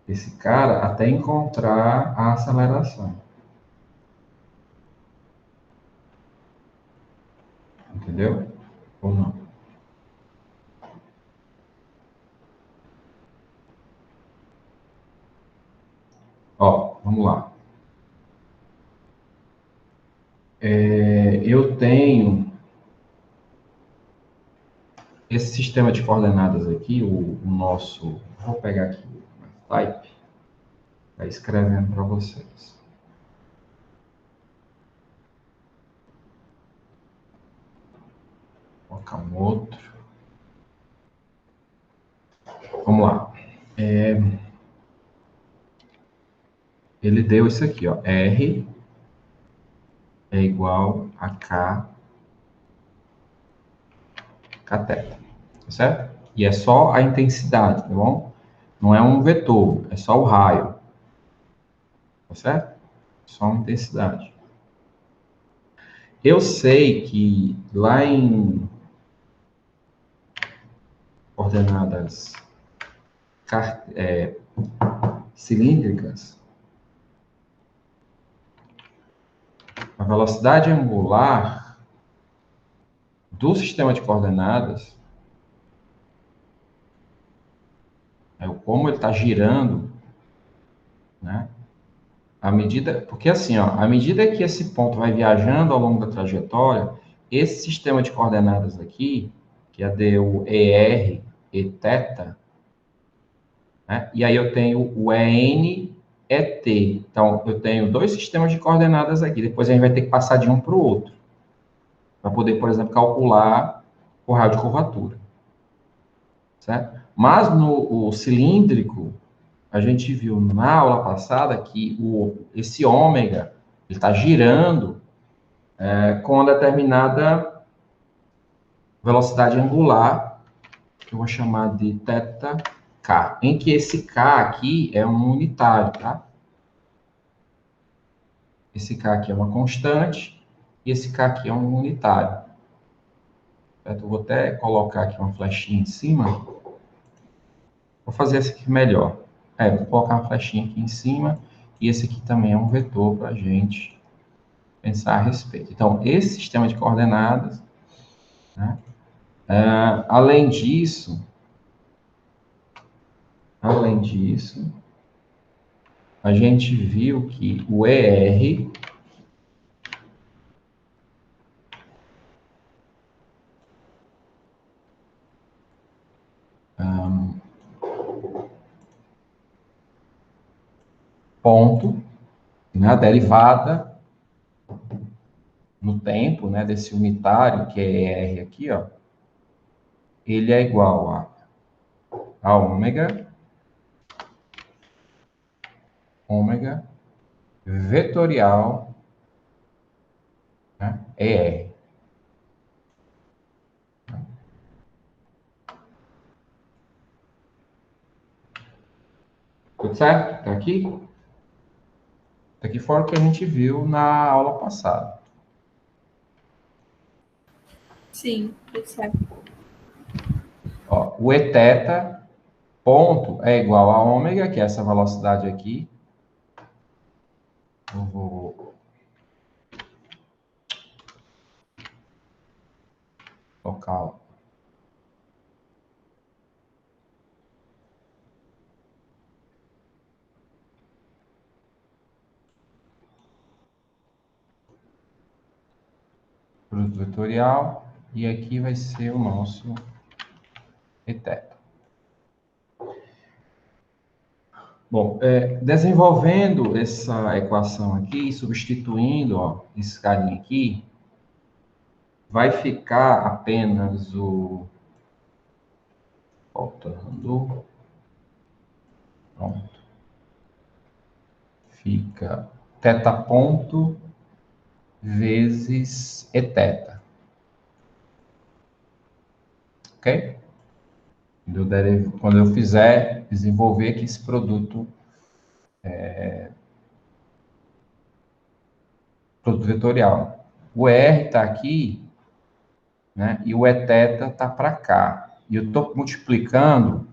esse cara até encontrar a aceleração. Entendeu? Ou não? Ó, vamos lá. Eu tenho esse sistema de coordenadas aqui, o nosso. Vou pegar aqui o type, está escrevendo para vocês. Vou colocar um outro. Vamos lá. Ele deu isso aqui, ó. R é igual a K cateto. Tá certo? E é só a intensidade, tá bom? Não é um vetor, é só o raio. Tá certo? Só uma intensidade. Eu sei que lá em coordenadas cilíndricas, a velocidade angular do sistema de coordenadas, como ele está girando, né? À medida, porque assim, ó, à medida que esse ponto vai viajando ao longo da trajetória, esse sistema de coordenadas aqui, que é o ER e θ, né? E aí eu tenho o EN ET. Então, eu tenho dois sistemas de coordenadas aqui. Depois a gente vai ter que passar de um para o outro, para poder, por exemplo, calcular o raio de curvatura. Certo? Mas no cilíndrico, a gente viu na aula passada que esse ômega está girando com uma determinada velocidade angular, que eu vou chamar de θk, em que esse k aqui é um unitário, tá? Esse k aqui é uma constante e esse k aqui é um unitário. Certo? Eu vou até colocar aqui uma flechinha em cima. Vou fazer esse aqui melhor. Vou colocar uma flechinha aqui em cima e esse aqui também é um vetor para a gente pensar a respeito. Então, esse sistema de coordenadas, né? Além disso, a gente viu que o ER ponto, né, a derivada no tempo, né, desse unitário, que é ER aqui, ó, ele é igual a ômega vetorial, né, ER. Tudo certo? Tá aqui? Tá aqui fora o que a gente viu na aula passada. Sim, certo. Ó, o Eθ ponto é igual a ômega, que é essa velocidade aqui, Eu vou colocar produto vetorial, e aqui vai ser o nosso eTeta. Bom, desenvolvendo essa equação aqui, substituindo, ó, esse carinha aqui, vai ficar apenas o... Voltando. Pronto. Fica teta ponto vezes eTeta. Ok? Quando eu fizer, desenvolver aqui esse produto, produto vetorial. O R está aqui, né? E o eTeta está para cá. E eu estou multiplicando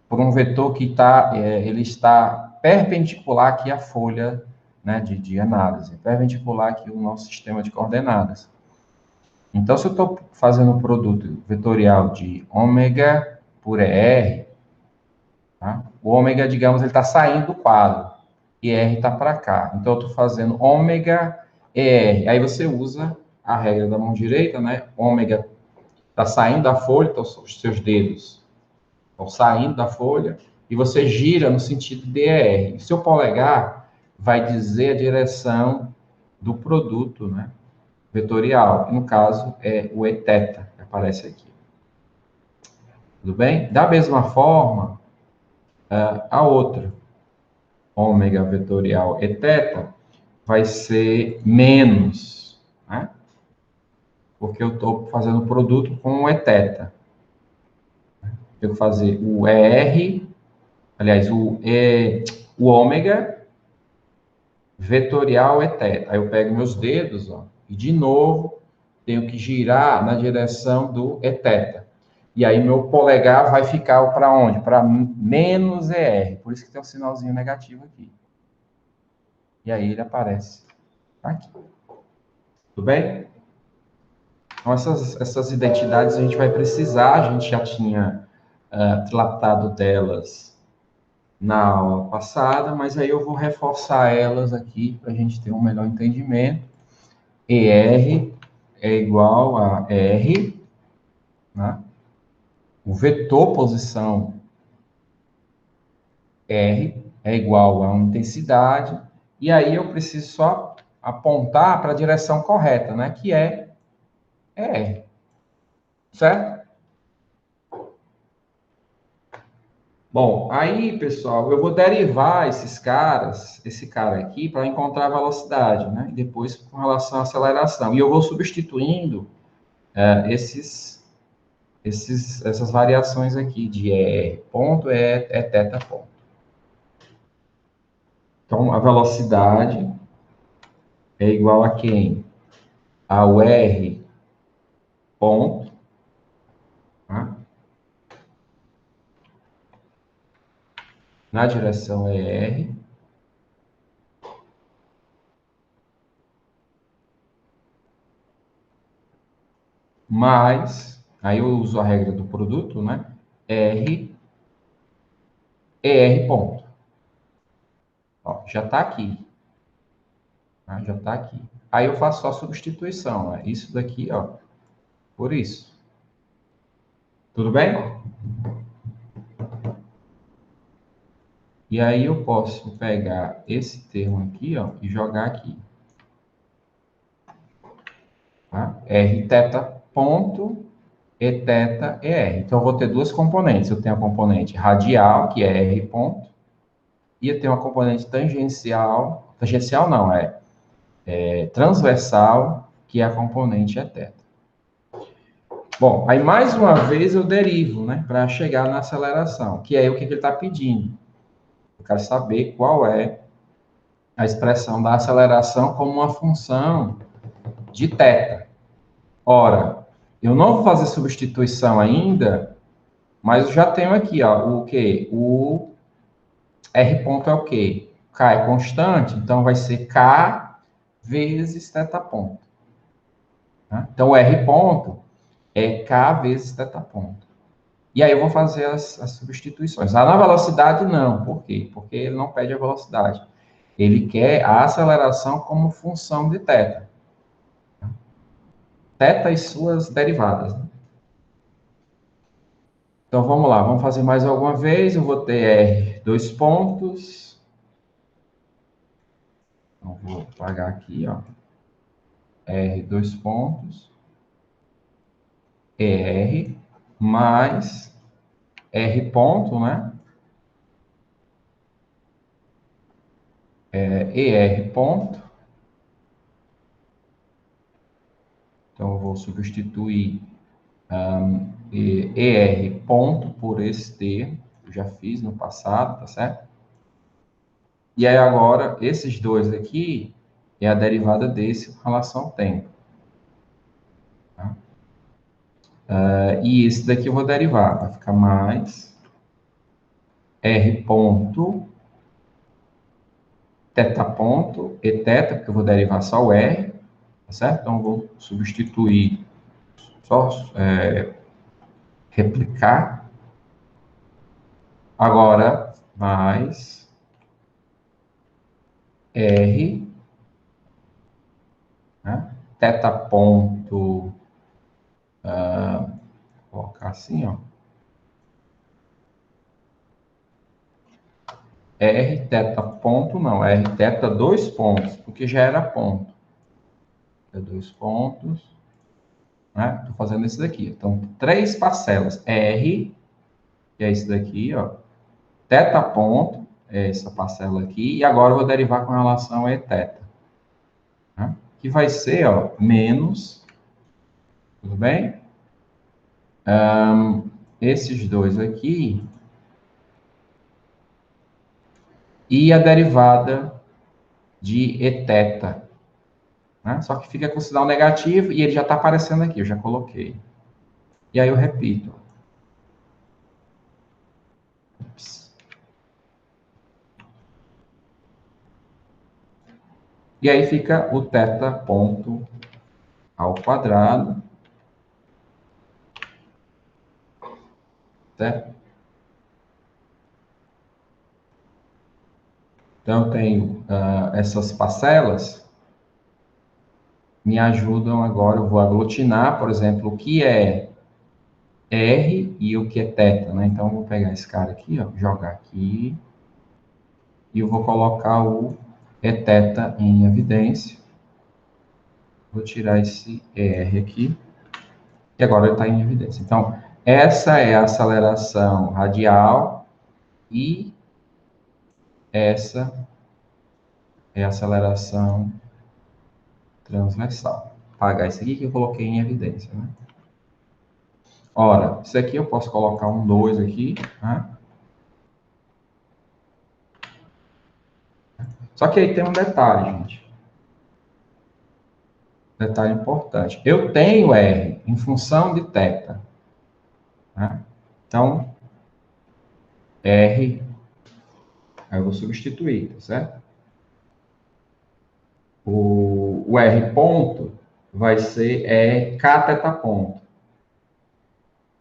por um vetor que ele está perpendicular aqui à folha, né, de análise, perpendicular aqui ao nosso sistema de coordenadas. Então, se eu estou fazendo um produto vetorial de ômega por ER, tá? O ômega, digamos, ele está saindo do quadro, e R está para cá. Então, eu estou fazendo ômega ER. Aí você usa a regra da mão direita, né? Ômega está saindo da folha, então os seus dedos estão saindo da folha, e você gira no sentido DER. O seu polegar vai dizer a direção do produto, né, vetorial, que no caso é o eTeta, que aparece aqui. Tudo bem? Da mesma forma, a outra, ômega vetorial eTeta, vai ser menos, né? Porque eu estou fazendo o produto com o eTeta. Eu vou fazer o ER, aliás, o ômega vetorial eTeta. Aí eu pego meus dedos, ó, e de novo tenho que girar na direção do eTeta. E aí meu polegar vai ficar para onde? Para menos ER. Por isso que tem um sinalzinho negativo aqui. E aí ele aparece aqui. Tudo bem? Então essas identidades a gente vai precisar. A gente já tinha tratado delas na aula passada, mas aí eu vou reforçar elas aqui para a gente ter um melhor entendimento. ER é igual a R, né? O vetor posição R é igual a uma intensidade, e aí eu preciso só apontar para a direção correta, né? Que é R. Certo? Bom, aí, pessoal, eu vou derivar esse cara aqui, para encontrar a velocidade, né? E depois com relação à aceleração. E eu vou substituindo essas variações aqui de R ponto é teta ponto. Então, a velocidade é igual a quem? Ao R ponto, tá? Na direção ER, mais, aí eu uso a regra do produto, né? R, ER ponto. Ó, já está aqui. Tá? Já está aqui. Aí eu faço só a substituição, né? Isso daqui, ó, por isso. Tudo bem? E aí eu posso pegar esse termo aqui, ó, e jogar aqui. Tá? R teta ponto e teta ER. Então, eu vou ter duas componentes. Eu tenho a componente radial, que é R ponto, e eu tenho uma componente tangencial não, transversal, que é a componente eθ. Bom, aí mais uma vez eu derivo, né, para chegar na aceleração, que é o que ele está pedindo. Eu quero saber qual é a expressão da aceleração como uma função de θ. Ora, eu não vou fazer substituição ainda, mas eu já tenho aqui, ó, o quê? O R ponto é o quê? K é constante, então vai ser K vezes θ ponto. Tá? Então, o R ponto é K vezes θ ponto. E aí eu vou fazer as substituições. Na velocidade, não. Por quê? Porque ele não pede a velocidade. Ele quer a aceleração como função de θ. Θ e suas derivadas. Né? Então, vamos lá. Vamos fazer mais alguma vez. Eu vou ter R, dois pontos. Então, vou apagar aqui, ó. R, dois pontos. ER mais R ponto, né? ER ponto. Então, eu vou substituir ER ponto por esse T. Eu já fiz no passado, tá certo? E aí, agora, esses dois aqui é a derivada desse com relação ao tempo. Tá? E esse daqui eu vou derivar. Vai ficar mais R ponto θ ponto e θ, porque eu vou derivar só o R, tá certo? Então, eu vou substituir, só replicar. Agora, mais R, né? θ ponto, vou colocar assim, ó. R θ ponto, não, R θ dois pontos, porque já era ponto. É dois pontos, né? Estou fazendo esse daqui. Então, três parcelas. R, que é esse daqui, ó. Θ ponto, é essa parcela aqui. E agora eu vou derivar com relação a Eθ. Né? Que vai ser, ó, menos, tudo bem? Esses dois aqui. E a derivada de Eθ. Né? Só que fica com sinal negativo e ele já está aparecendo aqui, eu já coloquei. E aí eu repito. Ups. E aí fica o θ ponto ao quadrado. Certo? Então, eu tenho essas parcelas, me ajudam agora, eu vou aglutinar, por exemplo, o que é R e o que é θ, né? Então, eu vou pegar esse cara aqui, ó, jogar aqui, e eu vou colocar o Eθ em evidência. Vou tirar esse R aqui, e agora ele está em evidência. Então, essa é a aceleração radial e essa é a aceleração transversal. Vou apagar isso aqui que eu coloquei em evidência, né? Ora, isso aqui eu posso colocar um 2 aqui, né? Só que aí tem um detalhe, gente. Detalhe importante. Eu tenho R em função de θ. Né? Então, R, aí eu vou substituir, tá certo? O R ponto vai ser k θ ponto.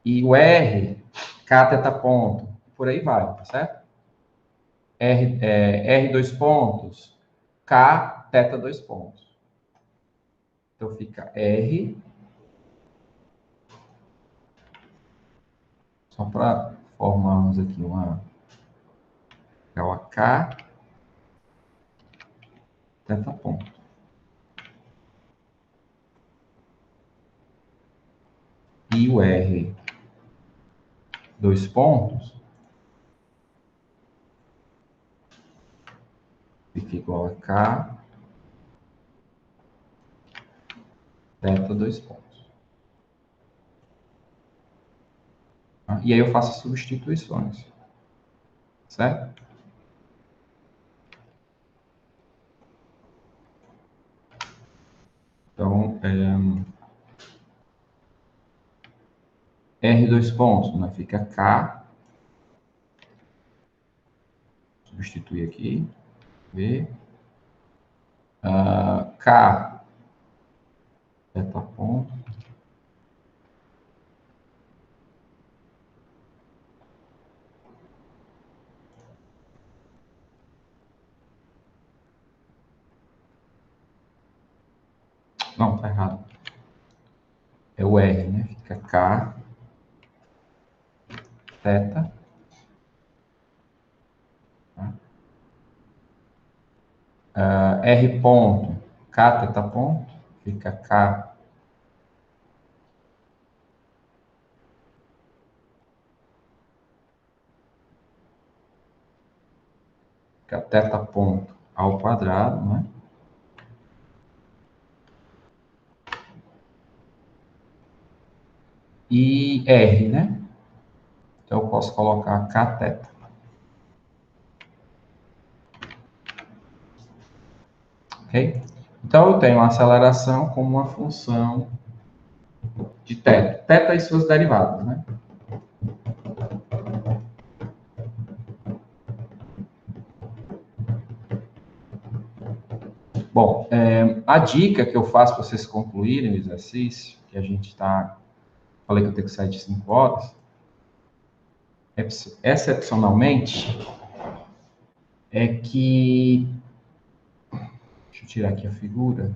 E o R, k θ ponto. Por aí vai, tá certo? R dois pontos, K θ dois pontos. Então fica R, só para formarmos aqui uma K θ ponto. E o R dois pontos fica igual a K θ dois pontos. E aí eu faço as substituições. Certo? Então, R dois pontos, né? Fica K. Substituir aqui. ver. K, teta ponto. Não, tá errado. É o R, né? Fica K, teta. Tá? R ponto, K, teta ponto. Fica K, fica teta ponto ao quadrado, né? E R, né? Então, eu posso colocar K teta. Ok? Então, eu tenho a aceleração como uma função de teta. Teta e suas derivadas, né? Bom, a dica que eu faço para vocês concluírem o exercício, que a gente está... Falei que eu tenho que sair de 5 horas. Excepcionalmente, é que... Deixa eu tirar aqui a figura.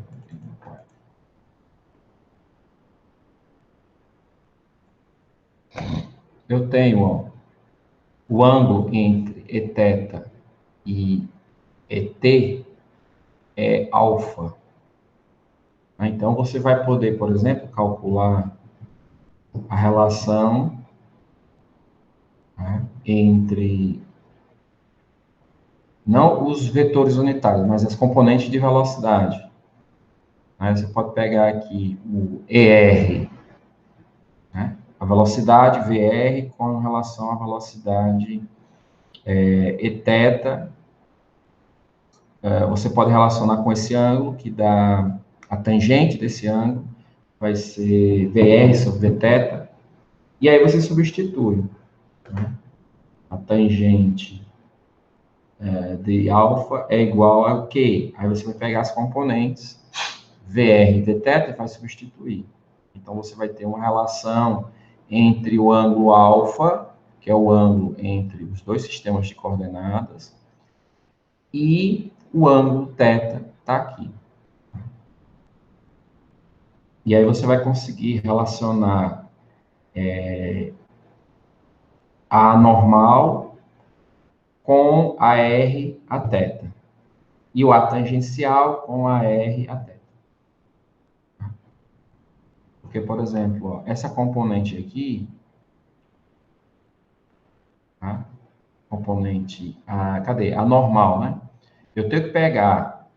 Eu tenho, ó, o ângulo entre Eθ e ET é alfa. Então, você vai poder, por exemplo, calcular a relação, né, entre, não os vetores unitários, mas as componentes de velocidade. Aí você pode pegar aqui o ER, né, a velocidade VR com relação à velocidade Eθ. Você pode relacionar com esse ângulo, que dá a tangente desse ângulo, vai ser VR sobre Vθ, e aí você substitui, né? A tangente de alfa é igual a Q. Aí você vai pegar as componentes VR e Vθ e vai substituir. Então, você vai ter uma relação entre o ângulo alfa, que é o ângulo entre os dois sistemas de coordenadas, e o ângulo θ está aqui. E aí você vai conseguir relacionar a normal com a R a θ. E o A tangencial com a R a θ. Porque, por exemplo, ó, essa componente aqui, tá? Componente, cadê? A normal, né? Eu tenho que pegar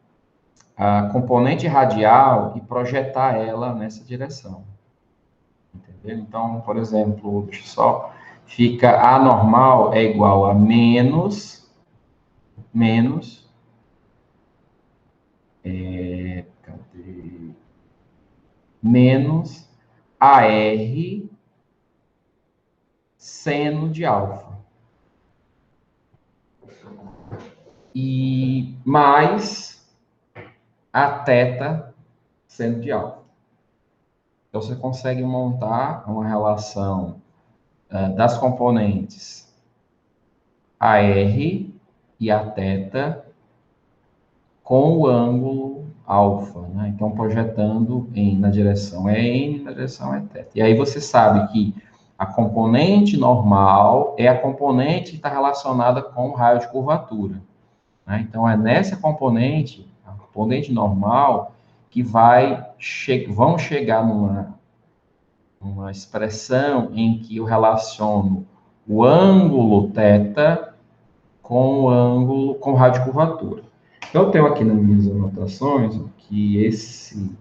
a componente radial e projetar ela nessa direção. Entendeu? Então, por exemplo, deixa eu só... Fica A normal é igual a menos cadê? Menos AR seno de alfa. E mais a θ seno de alfa. Então, você consegue montar uma relação das componentes AR e a θ com o ângulo alfa, né? Então, projetando na direção EN, na direção θ. E aí você sabe que a componente normal é a componente que está relacionada com o raio de curvatura, né? Então, é nessa componente, a componente normal, que vão chegar numa expressão em que eu relaciono o ângulo θ com o raio de curvatura. Então, eu tenho aqui nas minhas anotações que esse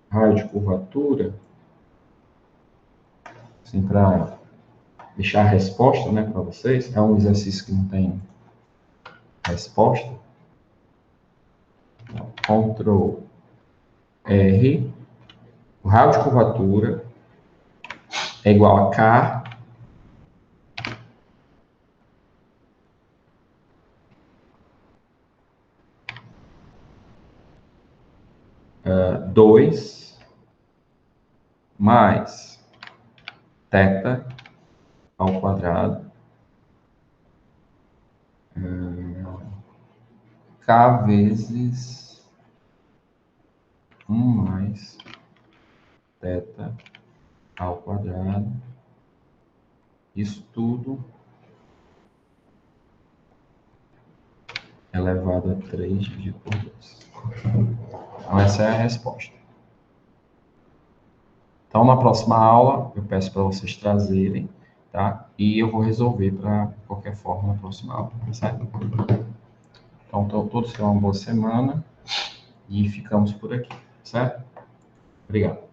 raio de curvatura, assim, para deixar a resposta, né, para vocês, é um exercício que não tem resposta. Ctrl R, o raio de curvatura é igual a K 2 mais θ ao quadrado K vezes 1 mais θ ao quadrado. Isso tudo elevado a 3 dividido por 2. Então, essa é a resposta. Então, na próxima aula, eu peço para vocês trazerem, tá? E eu vou resolver para qualquer forma na próxima aula, certo? Então, todos tenham uma boa semana e ficamos por aqui, certo? Obrigado.